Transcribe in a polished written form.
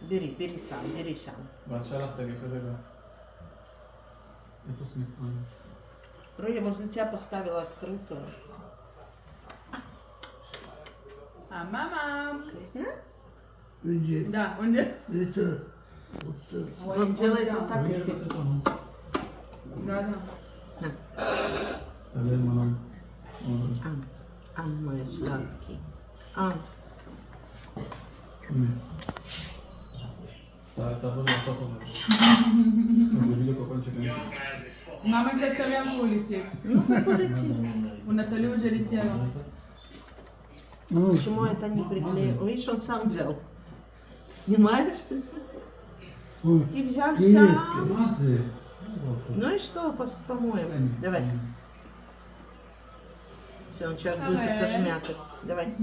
ברי שם, ברי שם. ואז שלחת לי אחרי רגע. איפה סמיטרן? Ро, я возле тебя поставила открытую. А мама. Вкусно? Где? Да, он делает. Это вот так. Ой, Он делает взял. вот так и здесь. Да, да. На. תעלה מלון. מой сладкий. תעבור לסוף הזה. זה בדיוק הקול שקניתי. Мама сейчас прямо улетит. Ну, полетит. У Натали уже летела. Ну, Почему это не приклеил? Видишь, он сам взял. Ты снимаешь? ой, Ты взял, Привет. взял. מה זה? Ну и что, по-моему? Давай. Все, он сейчас будет это жмякать. Давай.